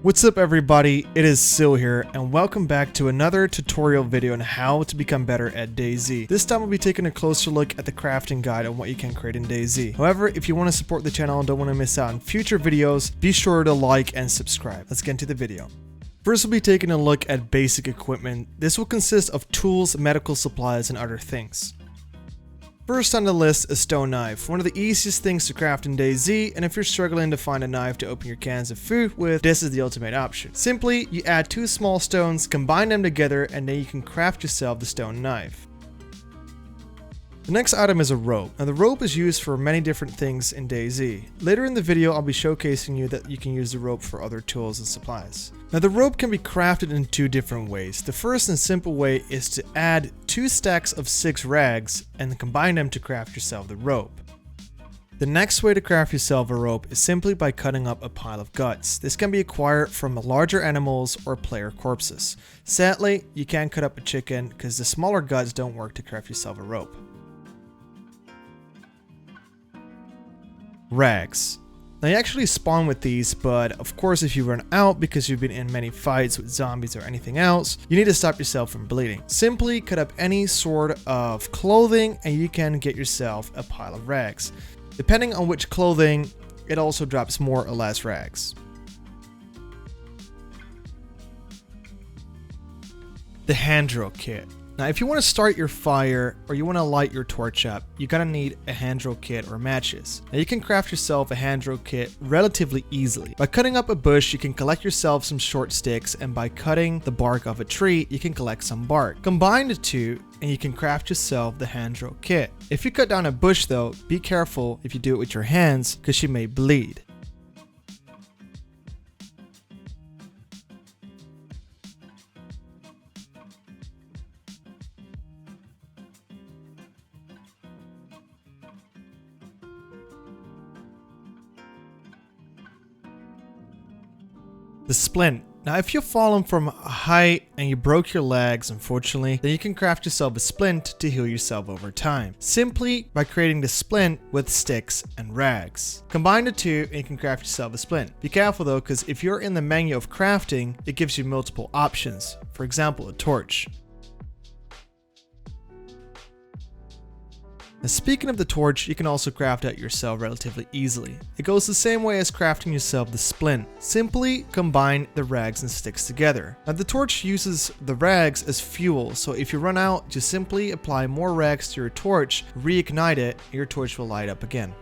What's up everybody, it is Sil here, and welcome back to another tutorial video on how to become better at DayZ. This time we'll be taking a closer look at the crafting guide on what you can create in DayZ. However, if you want to support the channel and don't want to miss out on future videos, be sure to like and subscribe. Let's get into the video. First, we'll be taking a look at basic equipment. This will consist of tools, medical supplies, and other things. First on the list, a stone knife, one of the easiest things to craft in DayZ, and if you're struggling to find a knife to open your cans of food with, this is the ultimate option. Simply, you add two small stones, combine them together, and then you can craft yourself the stone knife. The next item is a rope. Now the rope is used for many different things in DayZ. Later in the video I'll be showcasing you that you can use the rope for other tools and supplies. Now the rope can be crafted in two different ways. The first and simple way is to add 2 stacks of 6 rags and combine them to craft yourself the rope. The next way to craft yourself a rope is simply by cutting up a pile of guts. This can be acquired from larger animals or player corpses. Sadly, you can't cut up a chicken because the smaller guts don't work to craft yourself a rope. Rags. Now you actually spawn with these, but of course if you run out because you've been in many fights with zombies or anything else, you need to stop yourself from bleeding. Simply cut up any sort of clothing and you can get yourself a pile of rags. Depending on which clothing, it also drops more or less rags. The hand drill kit. Now if you want to start your fire or you want to light your torch up, you're gonna need a hand drill kit or matches. Now you can craft yourself a hand drill kit relatively easily. By cutting up a bush, you can collect yourself some short sticks, and by cutting the bark of a tree, you can collect some bark. Combine the two and you can craft yourself the hand drill kit. If you cut down a bush though, be careful if you do it with your hands because you may bleed. The splint. Now if you've fallen from a height and you broke your legs, unfortunately, then you can craft yourself a splint to heal yourself over time. Simply by creating the splint with sticks and rags. Combine the two and you can craft yourself a splint. Be careful though, because if you're in the menu of crafting, it gives you multiple options. For example, a torch. Now speaking of the torch, you can also craft that yourself relatively easily. It goes the same way as crafting yourself the splint. Simply combine the rags and sticks together. Now the torch uses the rags as fuel, so if you run out, just simply apply more rags to your torch, reignite it, and your torch will light up again.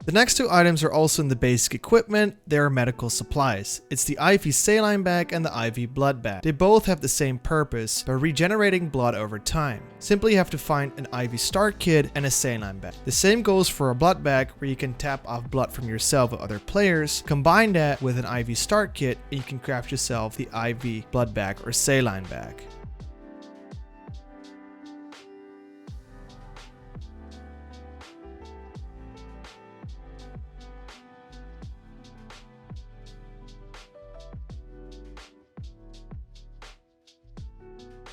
The next two items are also in the basic equipment. They are medical supplies. It's the IV Saline bag and the IV blood bag. They both have the same purpose, by regenerating blood over time. Simply have to find an IV start kit and a saline bag. The same goes for a blood bag, where you can tap off blood from yourself or other players. Combine that with an IV start kit and you can craft yourself the IV blood bag or saline bag.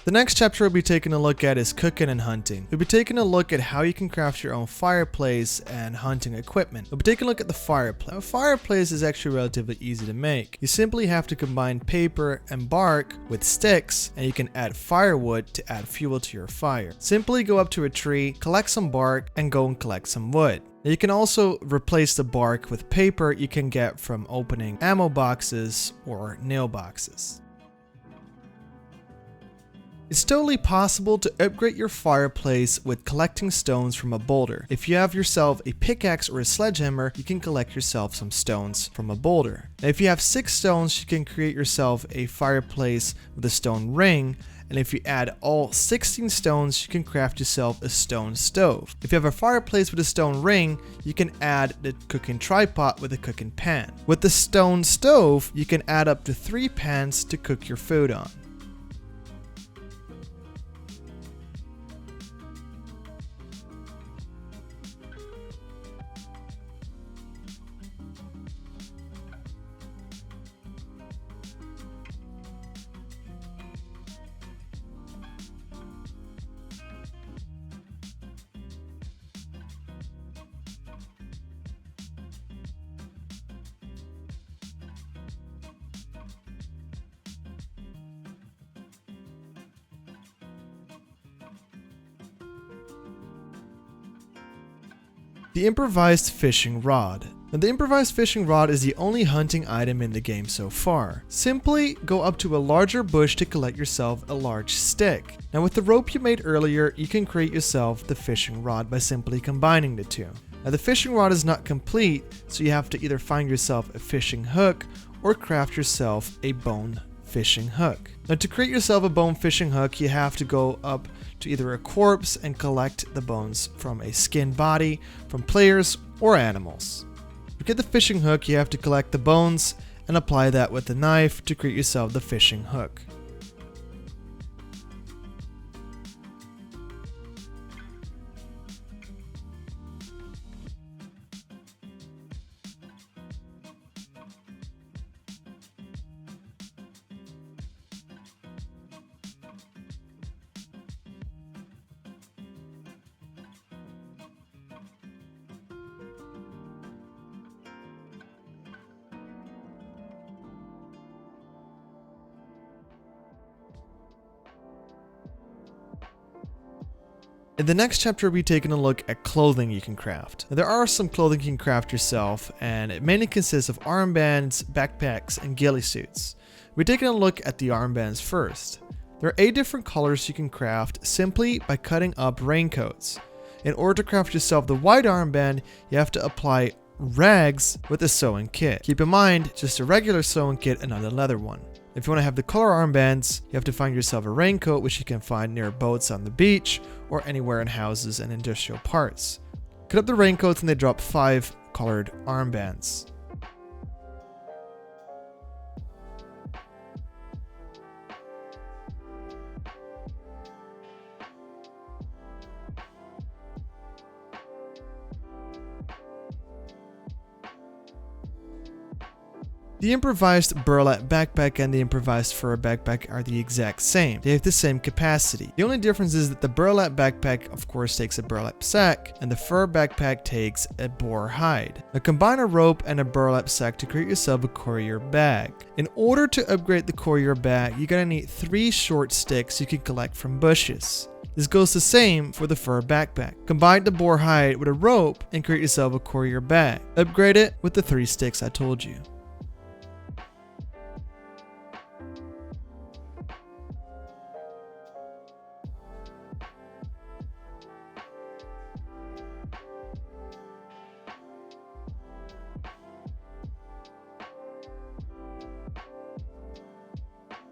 The next chapter we'll be taking a look at is cooking and hunting. We'll be taking a look at how you can craft your own fireplace and hunting equipment. We'll be taking a look at the fireplace. A fireplace is actually relatively easy to make. You simply have to combine paper and bark with sticks, and you can add firewood to add fuel to your fire. Simply go up to a tree, collect some bark, and go and collect some wood. Now you can also replace the bark with paper you can get from opening ammo boxes or nail boxes. It's totally possible to upgrade your fireplace with collecting stones from a boulder. If you have yourself a pickaxe or a sledgehammer, you can collect yourself some stones from a boulder. Now, if you have 6 stones, you can create yourself a fireplace with a stone ring. And if you add all 16 stones, you can craft yourself a stone stove. If you have a fireplace with a stone ring, you can add the cooking tripod with a cooking pan. With the stone stove, you can add up to 3 pans to cook your food on. The Improvised Fishing Rod. Now, the Improvised Fishing Rod is the only hunting item in the game so far. Simply go up to a larger bush to collect yourself a large stick. Now with the rope you made earlier, you can create yourself the fishing rod by simply combining the two. Now the fishing rod is not complete, so you have to either find yourself a fishing hook or craft yourself a bone fishing hook. Now to create yourself a bone fishing hook, you have to go up to either a corpse and collect the bones from a skinned body, from players or animals. To get the fishing hook, you have to collect the bones and apply that with the knife to create yourself the fishing hook. In the next chapter, we'll be taking a look at clothing you can craft. Now, there are some clothing you can craft yourself, and it mainly consists of armbands, backpacks, and ghillie suits. We're taking a look at the armbands first. There are 8 different colors you can craft simply by cutting up raincoats. In order to craft yourself the white armband, you have to apply rags with a sewing kit. Keep in mind, just a regular sewing kit and not a leather one. If you want to have the color armbands, you have to find yourself a raincoat, which you can find near boats on the beach or anywhere in houses and industrial parts. Cut up the raincoats and they drop 5 colored armbands. The improvised burlap backpack and the improvised fur backpack are the exact same. They have the same capacity. The only difference is that the burlap backpack of course takes a burlap sack and the fur backpack takes a boar hide. Now combine a rope and a burlap sack to create yourself a courier bag. In order to upgrade the courier bag, you're gonna need 3 short sticks you can collect from bushes. This goes the same for the fur backpack. Combine the boar hide with a rope and create yourself a courier bag. Upgrade it with the 3 sticks I told you.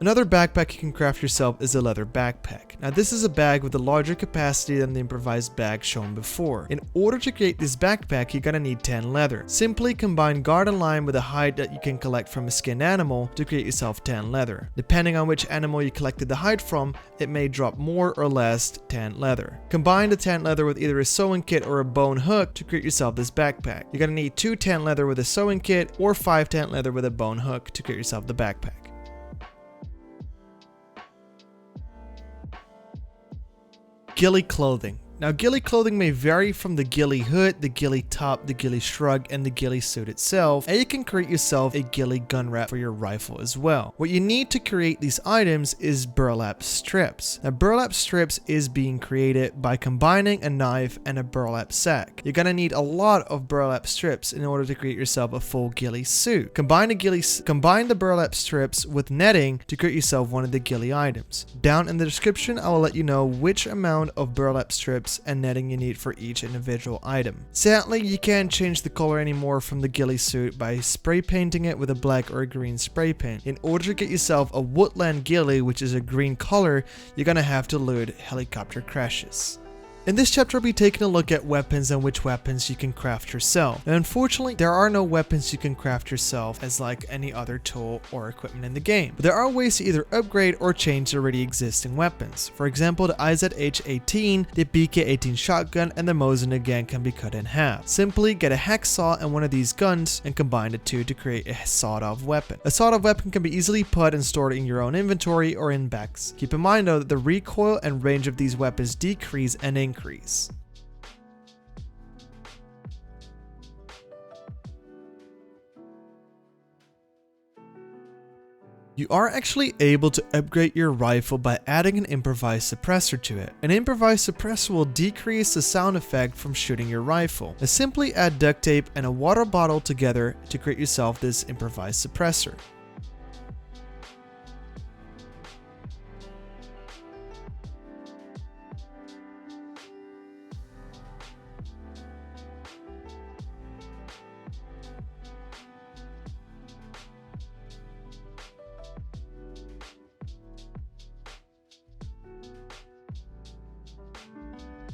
Another backpack you can craft yourself is a leather backpack. Now this is a bag with a larger capacity than the improvised bag shown before. In order to create this backpack, you're gonna need 10 leather. Simply combine garden lime with a hide that you can collect from a skinned animal to create yourself 10 leather. Depending on which animal you collected the hide from, it may drop more or less 10 leather. Combine the 10 leather with either a sewing kit or a bone hook to create yourself this backpack. You're gonna need 2 10 leather with a sewing kit or 5 10 leather with a bone hook to create yourself the backpack. Ghillie clothing. Now ghillie clothing may vary from the ghillie hood, the ghillie top, the ghillie shrug, and the ghillie suit itself, and you can create yourself a ghillie gun wrap for your rifle as well. What you need to create these items is burlap strips. Now burlap strips is being created by combining a knife and a burlap sack. You're gonna need a lot of burlap strips in order to create yourself a full ghillie suit. Combine the burlap strips with netting to create yourself one of the ghillie items. Down in the description, I will let you know which amount of burlap strips and netting you need for each individual item. Sadly, you can't change the color anymore from the ghillie suit by spray painting it with a black or a green spray paint. In order to get yourself a woodland ghillie, which is a green color, you're gonna have to loot helicopter crashes. In this chapter, we'll be taking a look at weapons and which weapons you can craft yourself. Now, unfortunately, there are no weapons you can craft yourself as like any other tool or equipment in the game. But there are ways to either upgrade or change already existing weapons. For example, the IZ-H18, the BK-18 shotgun, and the Mosin again can be cut in half. Simply get a hacksaw and one of these guns and combine the two to create a sawed-off weapon. A sawed-off weapon can be easily put and stored in your own inventory or in bags. Keep in mind though that the recoil and range of these weapons decrease and increase. You are actually able to upgrade your rifle by adding an improvised suppressor to it. An improvised suppressor will decrease the sound effect from shooting your rifle. Now simply add duct tape and a water bottle together to create yourself this improvised suppressor.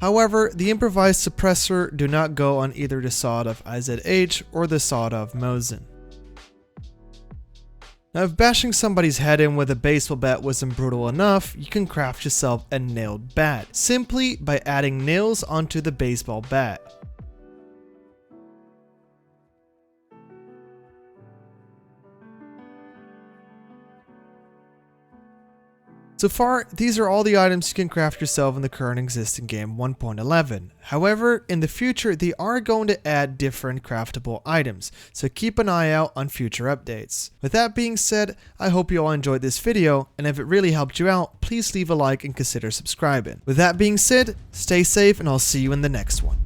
However, the improvised suppressor do not go on either the sawed off IZH or the sawed off Mosin. Now if bashing somebody's head in with a baseball bat wasn't brutal enough, you can craft yourself a nailed bat, simply by adding nails onto the baseball bat. So far, these are all the items you can craft yourself in the current existing game 1.11. However, in the future, they are going to add different craftable items, so keep an eye out on future updates. With that being said, I hope you all enjoyed this video, and if it really helped you out, please leave a like and consider subscribing. With that being said, stay safe and I'll see you in the next one.